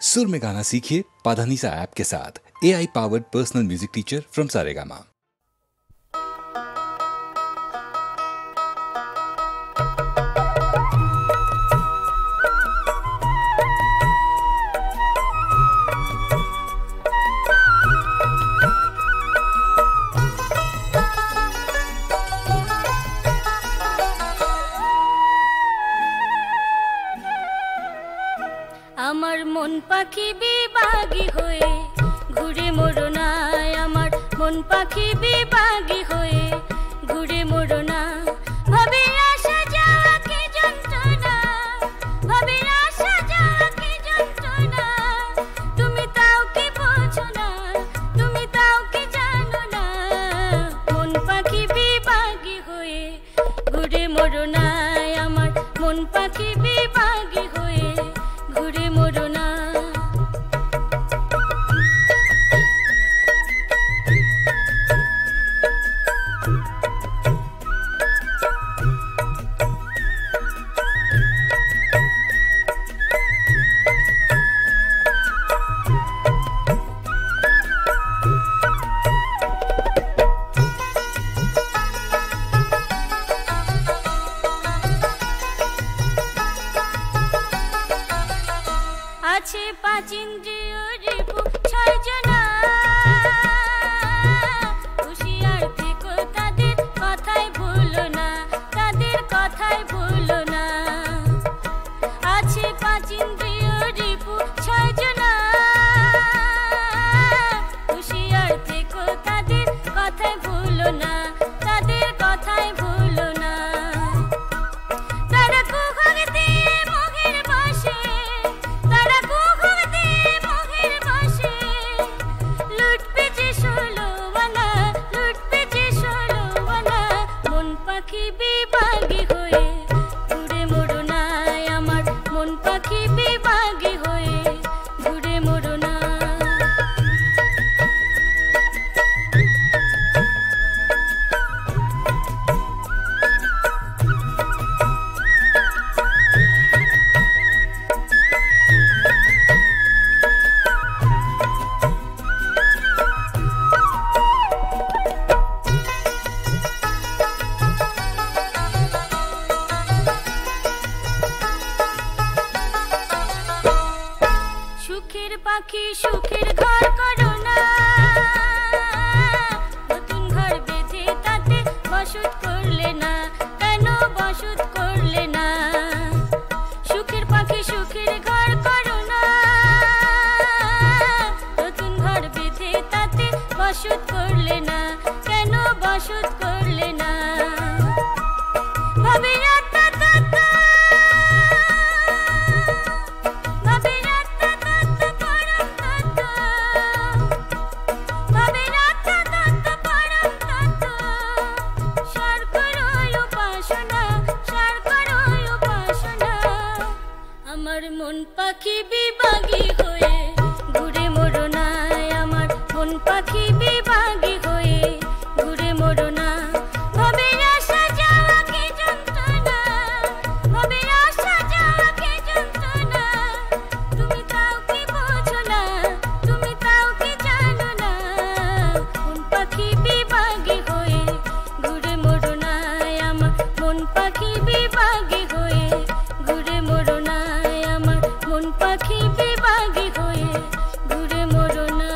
सुर में गाना सीखिए पाधानीसा ऐप के साथ। AI powered personal music teacher from Saregama. আমার মন পাখি বিভাগী হয়ে ঘুরে মোরো না, আমার মন পাখি বিভাগী হয়ে ঘুরে মোরো না। ভাবে আসা যাওয়া কি যন্ত্রণা, ভাবে আসা যাওয়া কি যন্ত্রণা। তুমি তাও কি বোঝো না, তুমি তাও কি জানো না। মন পাখি বিভাগী হয়ে ঘুরে মোরো না, আমার মন পাখি বিভাগী হয়ে ঘুরে মোরো না। আছে পাঁচ ইন্দ্রিয় রিপু ছয় জনা, হুঁশিয়ার থেকো তাদের কথাই ভুলো না, তাদের কথাই ভুলো না। আছে পাঁচ ইন্দ্রিয় রিপু ছয় জনা, হুঁশিয়ার থেকো তাদের কথাই ভুলো না, তাদের কথাই ভুলো না। তারা কুহক দিয়ে মগের বসে, তারা কুহক দিয়ে মগের বসে, লুটবে যে ষোলোয়ানা, লুটবে যে ষোলোয়ানা। মন পাখি বিভাগী হয়ে ঘুরে মোরো না, আমার মন পাখি বিভাগী হয়ে ঘুরে মোরো না। সুখের পাখি সুখের ঘর করো না, নতুন ঘর বেঁধে তাতে বসত করলে না, কেন বসত করলে না। সুখের পাখি সুখের ঘর করো না, নতুন ঘর বেঁধে তাতে বসত করলে না, কেন বসত করলে না। ভাবে আত্মা তত্ত্ব, ভাবে আত্মা তত্ত্ব পরম তত্ত্ব, ভাবে আত্মা তত্ত্ব পরম তত্ত্ব। সার করো উপাসনা, সার করো উপাসনা। আমার মন পাখি বিভাগী হয়ে ঘুরে মোরো না, আমার মন পাখি বিভাগী হয়ে ঘুরে মোরো না। ভাবে আসা যাওয়া কি যন্ত্রণা, ভাবে আসা যাওয়া কি যন্ত্রণা। তুমি তাও কি বোঝো না, তুমি তাও কি জানো না। মন পাখি বিভাগী হয়ে ঘুরে মোরো না, আমার মন পাখি বিভাগী হয়ে ঘুরে মোরো না, আমার মন পাখি বিভাগী হয়ে ঘুরে মোরো না।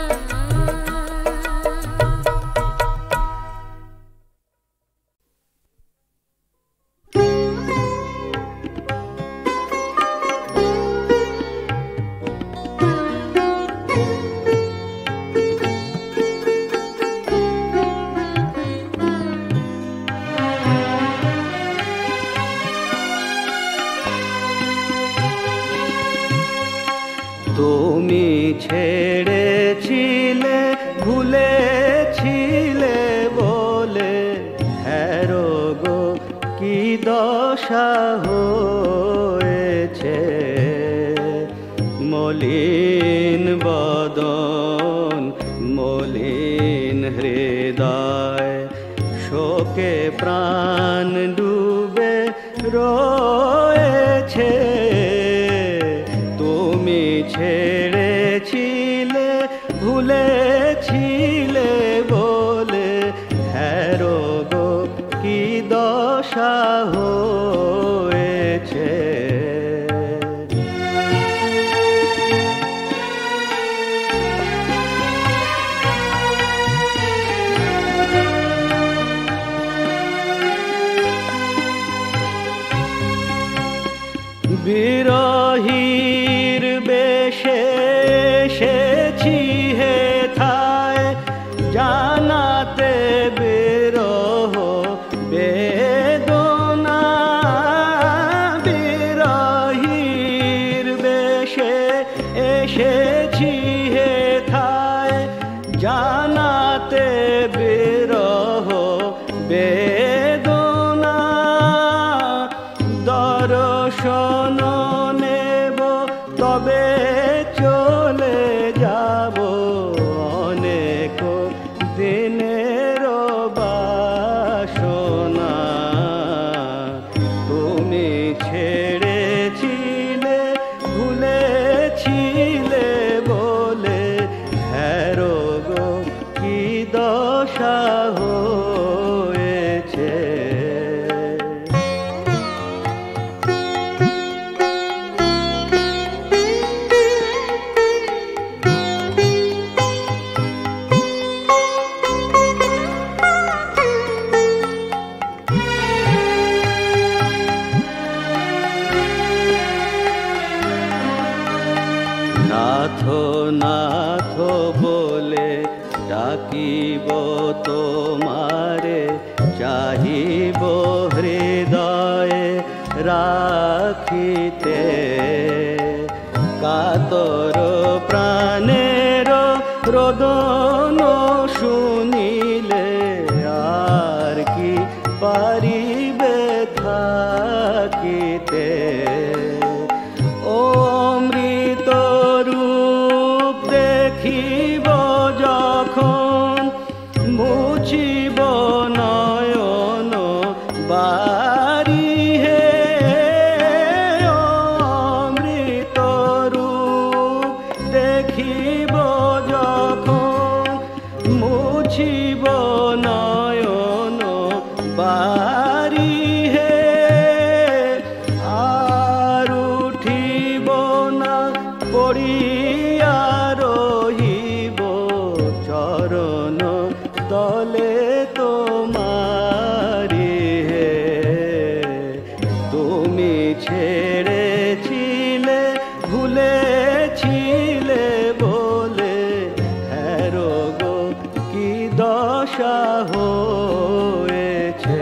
তুমি ছেড়েছিলে ভুলেছিলে বলে, হ্যারো গো কি দশা হয়েছে। মলিন বদন মলিন হৃদয়, শোকে প্রাণ ডুবে রয়েছে। তুমি ছেড়ে ছেড়েছিলে ভুলেছিলে বলে হ্যারো গো কি দশা হয়েছে। বিরহীর বেশে এসেছি হেথায় জানাতে বিরহ বেদনা। বিরহীর বেশে এসেছি হেথায় জানাতে বিরহ বেদনা। দর্শন নেব তবে চলে যাব অনেক দিনের বাসনা। তুমি ছেড়েছিলে ভুলেছিলে বলে হ্যারো গো কি দশা হয়েছে। নাথ নাথ বলে ডাকিব তোমারে চাহিব হৃদয়ে রাখিতে। কাতর প্রাণের রোদন শুনিলে আর কি পারিবে থাকিতে। অমৃত রূপ দেখিব যখন মুছিব নয়ন বারি হে। অমৃত রূপ দেখিব যখন মুছিব নয়ন বারি হে। আর উঠিব না পড়িয়া রহিব চরণ তলে তোমারি হে। তুমি ছেড়েছিলে ভুলেছিলে বলে হ্যারো গো কি দশা হয়েছে।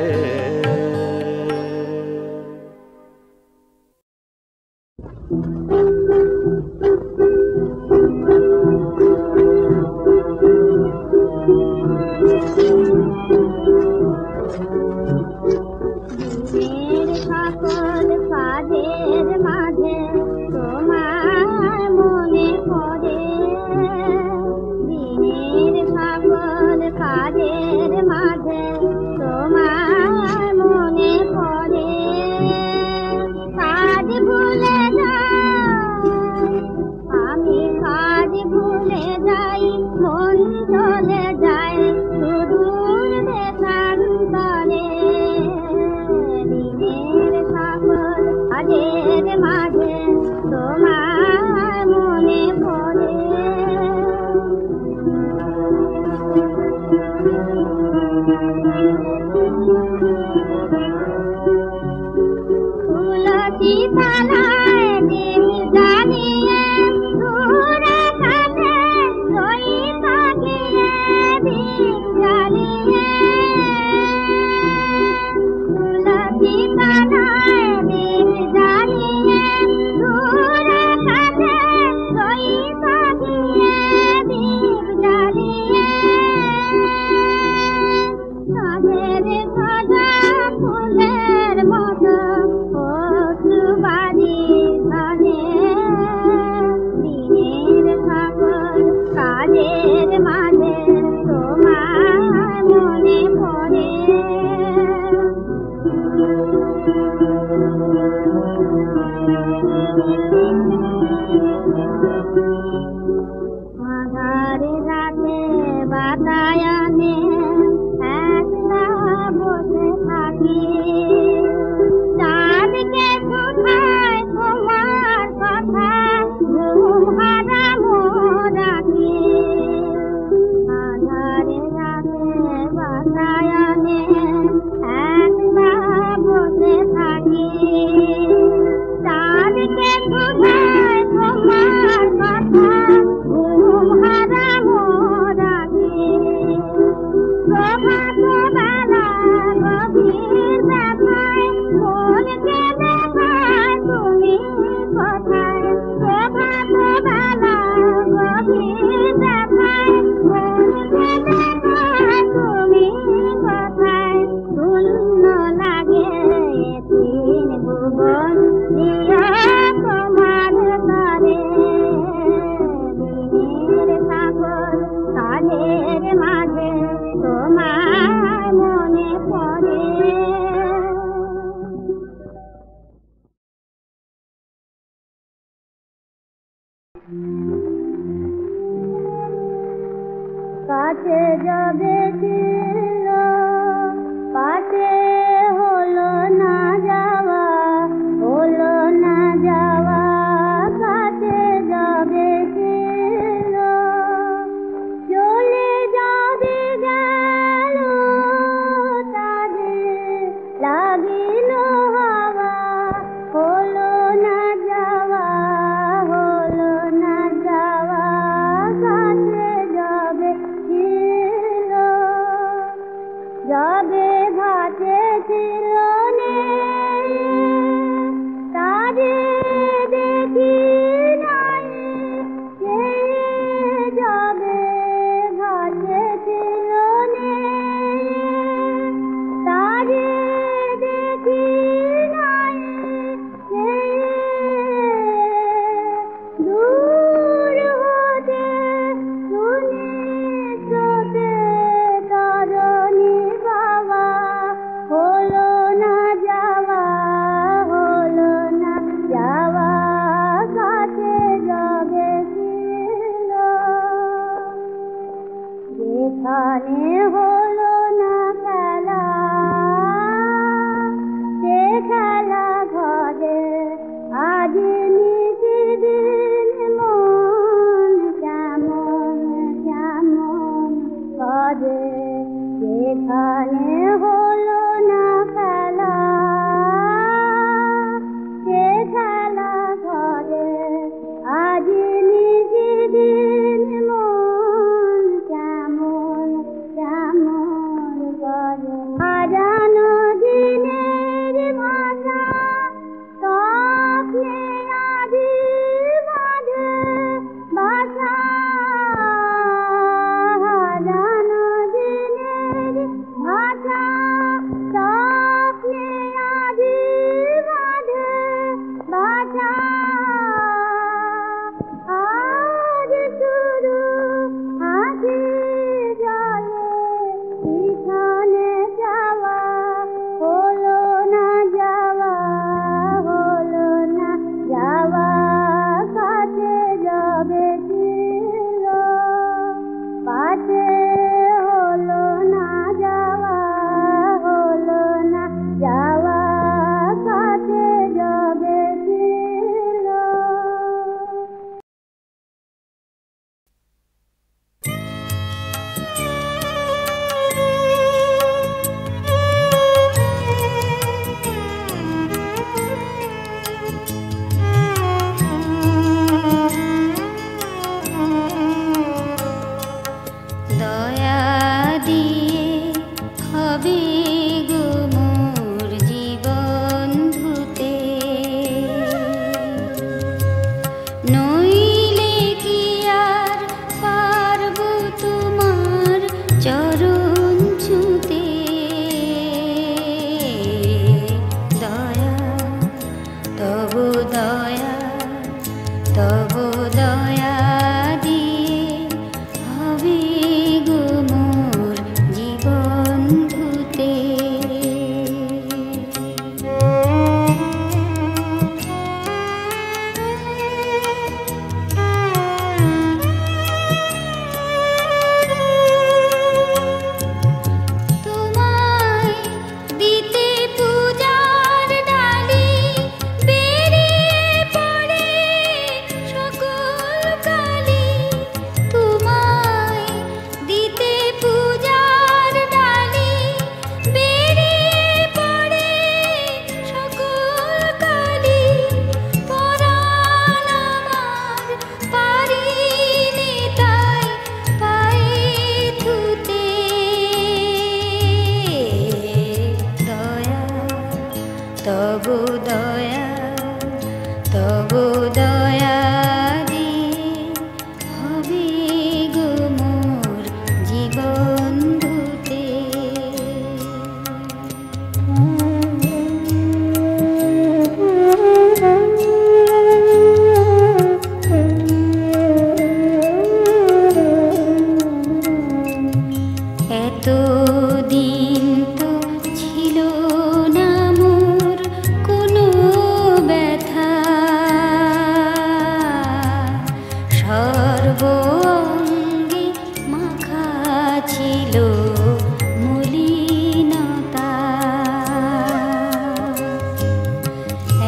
আধারে রাতে বাতায়নে একলা বসে থাকি চাঁদকে কোথায় তোমার কথা ঘুম হারামো রাখি আধারে রাতে বাতায়নে একলা বসে থাকি চাঁদকে কোথায় তোমার কথা ঘুম হারামো রাখি প্রভাত বেলা গভীর ব্যথায় মনকে দেখায় তুমি কোথায় প্রভাত বেলা গভীর ব্যথায় মনকে দেখায় তুমি কোথায় শূন্য লাগে তিন ভুবন দিয়া তোমার তারে দিনের সাগর কালের মাঝে তোমার মনে পড়ে কাছে যাবে ছিল পাশে হলো না যাওয়া কাছে যাবে ছিল চলে যাবে গেল তাদের লাগিল হাওয়া হলো না যাওয়া কাছে যাবে ছিল তবু দয়া দিয়ে হবে গো মোর জীবন ধুতে। এতদিন তো ছিল না মোর কোনো ব্যথা, সর্বঙ্গে মাখা ছিল মলিনতা।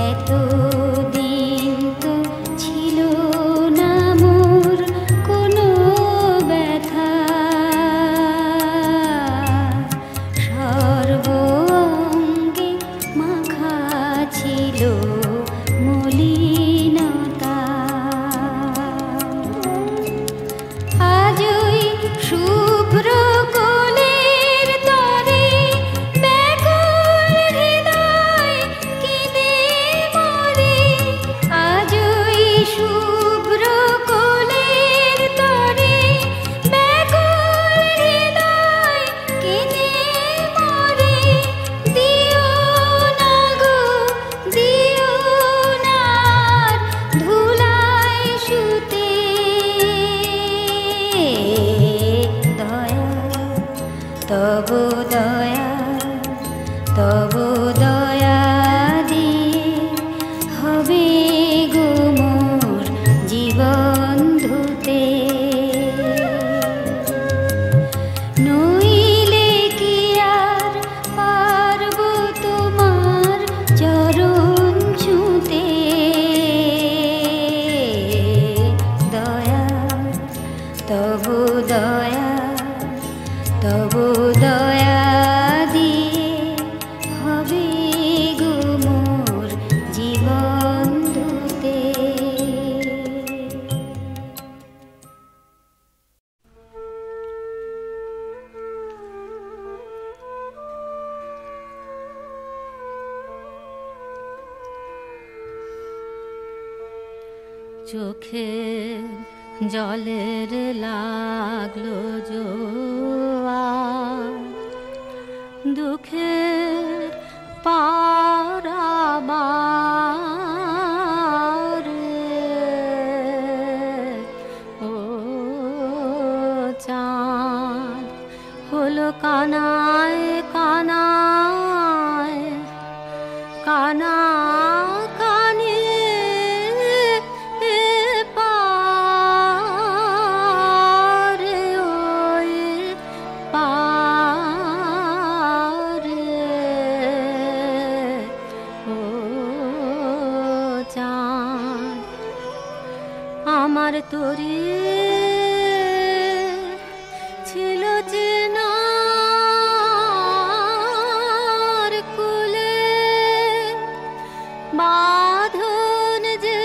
এতদিন তো ছিল না মোর কোনো ব্যথা, সর্বঙ্গে মাখা ছিল মলিনতা। আজই শুভ্র কোলের তরে ব্যাকুল হৃদয় কেঁদে মরে। আজই শুভ্র কোলের তরে ব্যাকুল হৃদয় কেঁদে মরে। দিও না গো দিও না ধুলায় শুতে। দয়া তবু দয়া তবু দয়া দিয়ে হবে গো মোর জীবন ধুতে। নইলে কি আর পারব তোমার চরণ ছুঁতে। দয়া তবু দয়া তবু দয়া দিয়ে হবে গো মোর জীবন ধুতে। চোখে জলের লাগলো জোয়ার, দুঃখের পারাবার। ও চাঁদ হলো কানায় কানায় কানা কানে পারে ওই পারে। ও চাঁদ আমার তরি ছিল চেনার কুলে, বাঁধন যে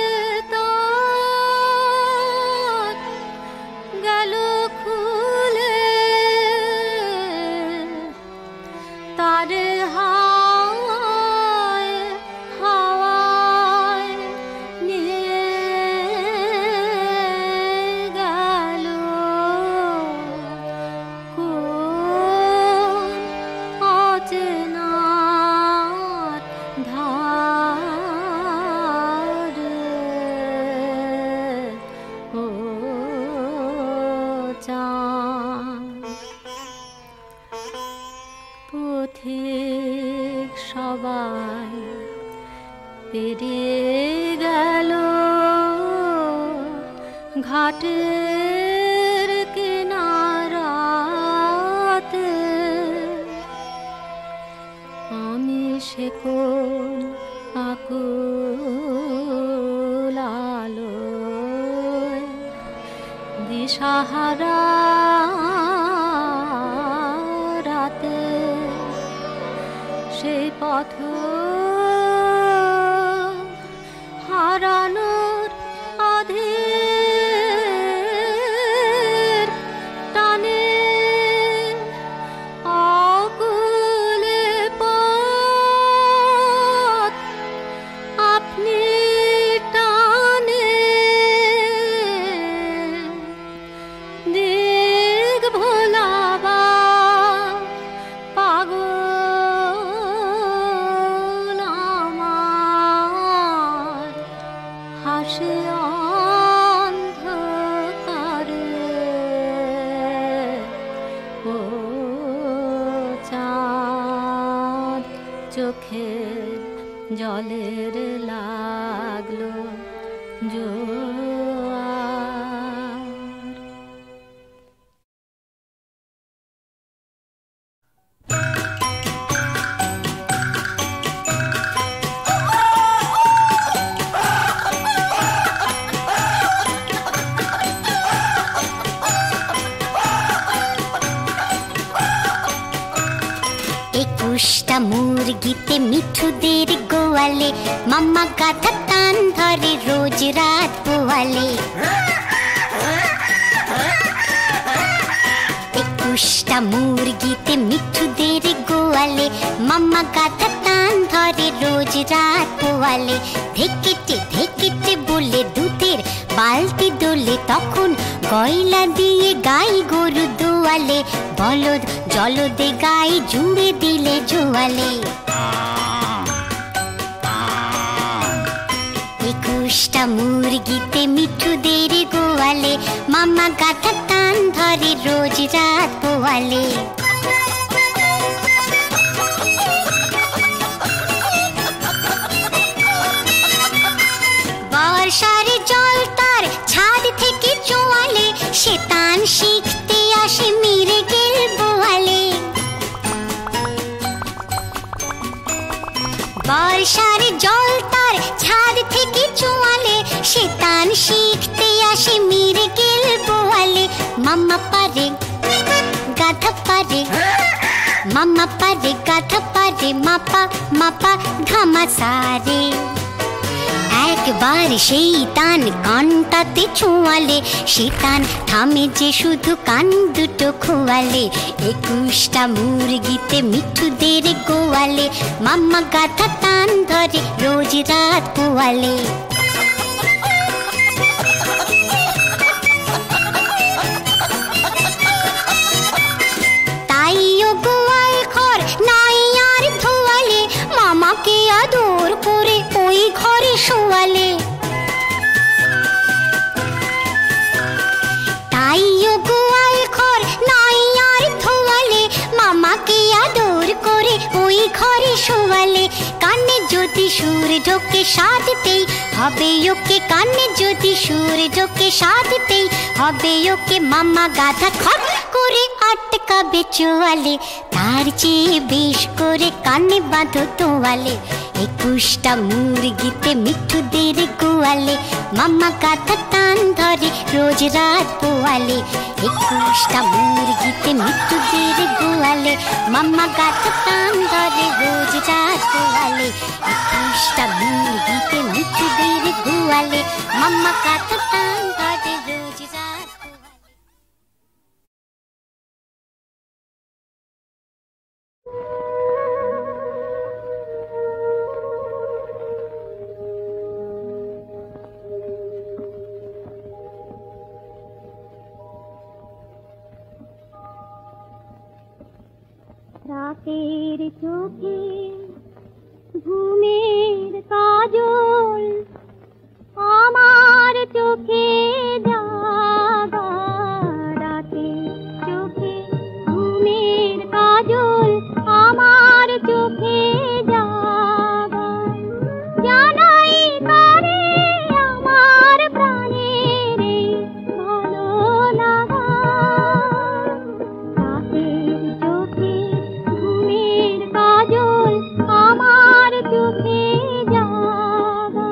তার গেল খুলে। তারে হাওয়ায় হাওয়ায় নিয়ে গেল কোন অচেনার ধারে। ও চাঁদ পথিক সবাই পেরিয়ে গেল ঘাটের কিনারাতে। আমি সে কোন আকুল আলোয় দিশাহারা রাতে সেই পথ হারানোর অধীর টানে অকুলে পথ চোখের জলের লাগলো জোয়ার। একুশটা মুরগিতে মিঠুদের গোয়ালে মাম্মা গাধা টান ধরে রোজ রাত পোয়ালে। একুশটা মুরগিতে মিঠুদের গোয়ালে মাম্মা গাধা টান ধরে রোজ রাত পোয়ালে। ধেকেটে ধেকেটে বলে দুধের বালতি দোলে, তখন গয়লা দিয়ে গাই গরু দোয়ালে। বলদ জলদে গাই জুড়ে দিলে জোয়ালে। একুশটা মুরগিতে মিঠুদের গোয়ালে মাম্মা গাধা টান ধরে রোজ রাত পোয়ালে। বর্ষার জল তার ছাদ থেকে চোয়ালে, সে টান শিখতে আসে মৃগের বোয়ালে। বর্ষার জল তার ছাদ থেকে চোয়ালে, সে টান শিখতে আসে মৃগের বোয়ালে। মাম্মা পারে গাধা পারে, মাম্মা পারে গাধা পারে, মাপা মাপা ধামা সারে। একবার সেই টান কানটাতে ছোঁয়ালে, সে টান থামে যে শুধু কান দুটো খোয়ালে। একুশটা মুরগিতে মিঠুদের গোয়ালে মাম্মা গাধা টান ধরে রোজ রাত পোয়ালে। তাইও গোয়াল ঘর নাই আর ধোয়ালে, মামাকে আদর করে ওই ঘরে শোয়ালে। তাইও গোয়াল ঘর নাই আর ধোয়ালে, মামাকে আদর করে ওই ঘরে শোয়ালে। কানে যদি সুর ঢোকে সাধতেই হবে ওকে, কানে যদি সুর ঢোকে সাধতেই হবে ওকে। মামা গাধা খপ করে আটকাবে চোয়ালে, তার চেয়ে বেশ করে কানে বাঁধো তোয়ালে। একুশটা মুরগিতে মিঠুদের গোয়ালে মাম্মা গাধা টান ধরে রোজ রাত পোয়ালে। একুশটা মুরগিতে মিঠুদের গোয়ালে মাম্মা গাধা টান ধরে রোজ রাত পোয়ালে। একুশটা মুরগিতে মিঠুদের গোয়ালে মাম্মা গাধা টান ধরে রোজ রাত পোয়ালে। রাতের চোখে ঘুমের কাজল, আমার চোখে জাগা। রাতের চোখে ঘুমের কাজল, আমার চোখে জাগা। জানাই তারে আমার প্রাণের ভালো লাগা। রাতের চোখে ঘুমের কাজল, আমার চোখে জাগা।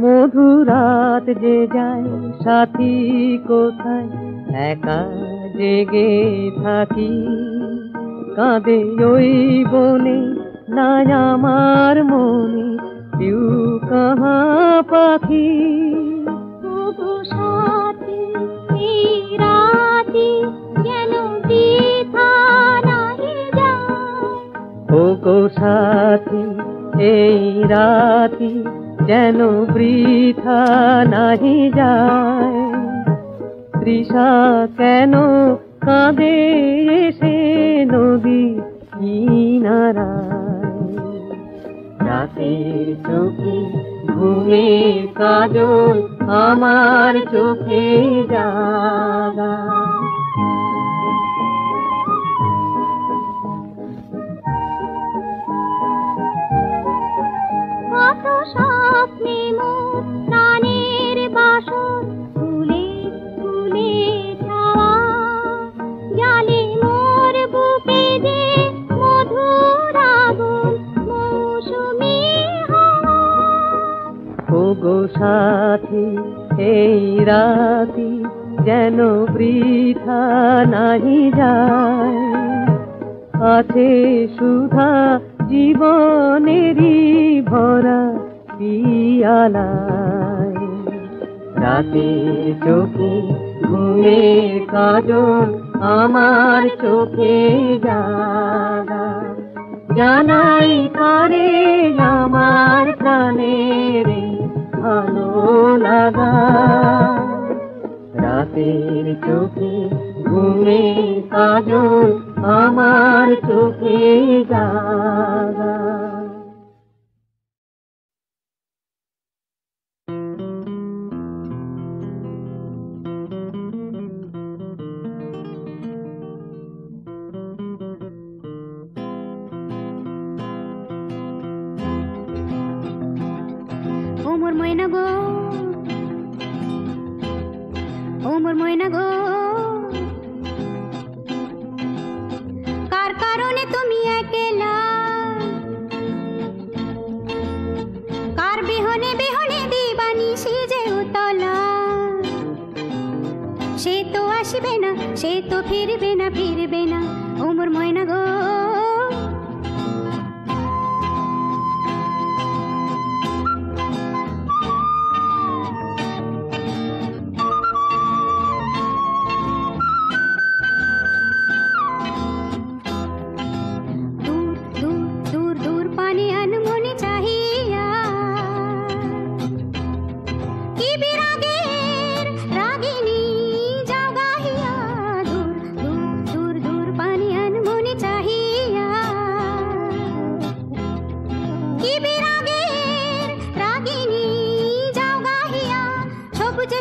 মধুরাত যে যায় সাথী কোথায়, একা জেগে থাকি। কাঁদে ওই বনে না আমার মনে, পিউ কাহা পাখি। ওগো সাথী এই রাতে যেন বৃথা নাহি যায়। ওগো সাথী এই রাতি যেন বৃথা নাহি যায়। তৃষা কেন কাঁদে এসে নদী কিনারায়। রাতের চোখে ঘুমের কাজল আমার চোখে জাগা। কত স্বপ্নে মোর প্রাণের বাসর ফুলে ফুলে ছাওয়া, জালে মোর বুকে যে মধুর আগুন মৌসুমী হাওয়া। ওগো সাথী এই রাতি যেন বৃথা নাহি যায়, আছে সুধা জীবনেরই ভরা পিয়ালায়। রাতের চোখে ঘুমের কাজল আমার চোখে জাগা, জানাই তারে আমার প্রাণের ভালো লাগা। রাতের চোখে ঘুমের কাজল আমার চোখে জাগা। ও মোর ময়না গো, ও মোর ময়না গো, কার কারণে তুমি একলা, কার বিহনে বিহনে দিবানিশি যে উতলা। সে তো আসবে না, সে তো ফিরবে না, ফিরবে না। ও মোর ময়না গো,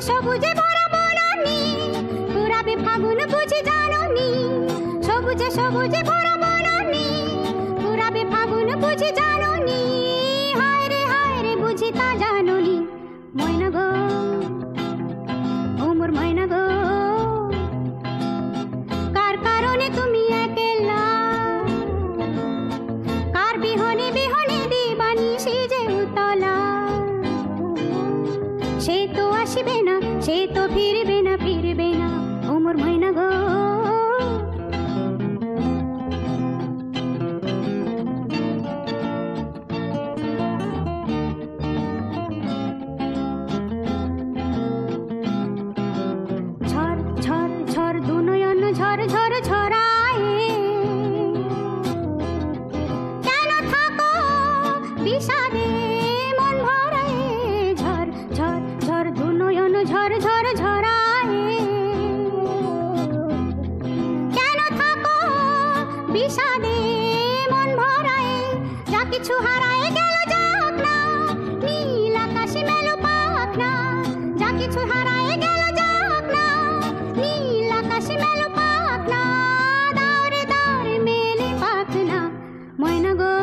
সবুজে ভরা বনানি পুরাবে ফাগুন বুঝি জাননি, সবুজে সবুজে ভরা বনানি পুরাবে ফাগুন বুঝি জাননি। হায় রে বুঝি তা জাননি। ময়না গো, ও মোর ময়না গো, কার কারণে তুমি একলা, কার বিহনে বিহনে দিবানিশি যে উতলা। সে তো আসবে না, সে তো ফিরবে না, ফিরবে না। ও মোর ময়না গো, ঝড় ঝড় ঝড় দু নয়ন ঝড় ঝড় ঝরায়, কেন থাকো বিষাদে মন ভরায়। ঝড় ঝড় ঝড় দু নয়ন ঝড় ঝড় ঝরায়, কেন থাকো বিষাদে মন ভরায়। যা কিছু হারায় গেল যাক না, নীল আকাশে মেলো পাক না। যা কিছু হারায় গেল যাক না, নীল আকাশে মেলো পাক না। দাওরে দাওরে মেলে পাক না। ময়না গো,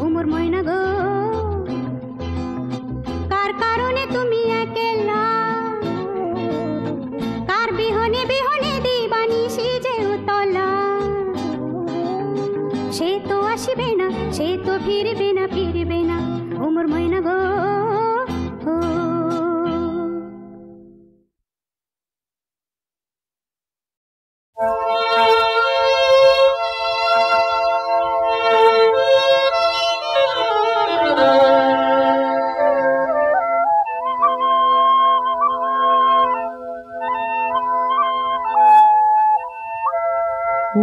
ও মোর ময়না গো, কার কারণে তুমি একলা, কার বিহনে বিহনে দিবানিশি যে উতলা। সে তো আসবে না, সে তো ফিরবে না, ফিরবে না। ও মোর ময়না গো,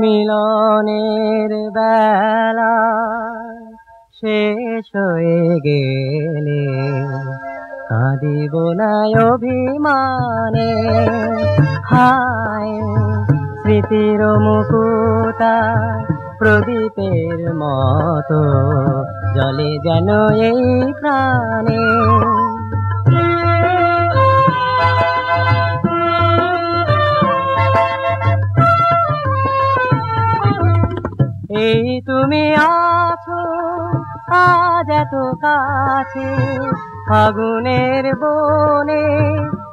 মিলনের বেলা শেষ হয়ে গেলে কাঁদিব না অভিমানে। হায় স্মৃতির মুকুতা প্রদীপের মতো জলে যেন এই প্রাণে। এই তুমি আছো আজ এত কাছে, ফাগুনের বনে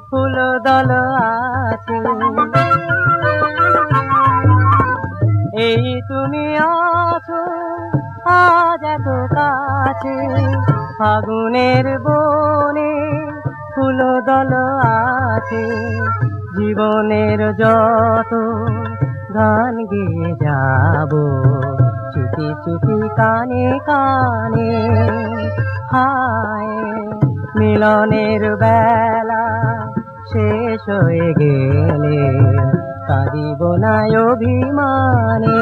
ফুল দল আছে। এই তুমি আছো আজ এত কাছে, ফাগুনের বনে ফুল দল আছে। জীবনের যত গান গেয়ে যাব চুপি চুপি কানে কানে। হায় মিলনের বেলা শেষ হয়ে গেলে কাঁদিব না অভিমানে।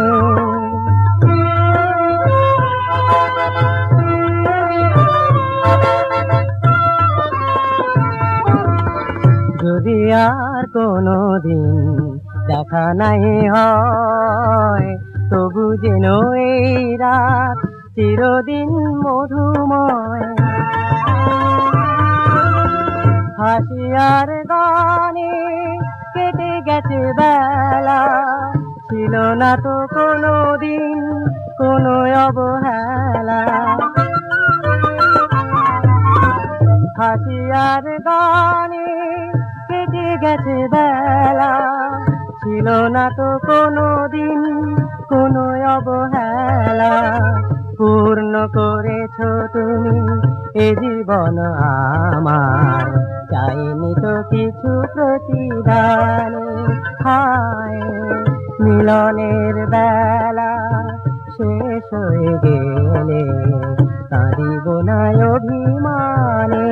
যদি আর কোনো দিন দেখা নাই হয়, তবু যেন এই রাত চিরদিন মধুময়। হাসি আর গানে কেটে গেছে বেলা, ছিল না তো কোনো দিন কোনো অবহেলা। হাসি আর গানে কেটে গেছে বেলা, ছিল না তো কোনো দিন কোনো অবহেলা। পূর্ণ করেছো তুমি এ জীবন আমার, চাইনি তো কিছু প্রতিদান। হায় মিলনের বেলা শেষ হয়ে গেলে কাঁদিব না অভিমানে।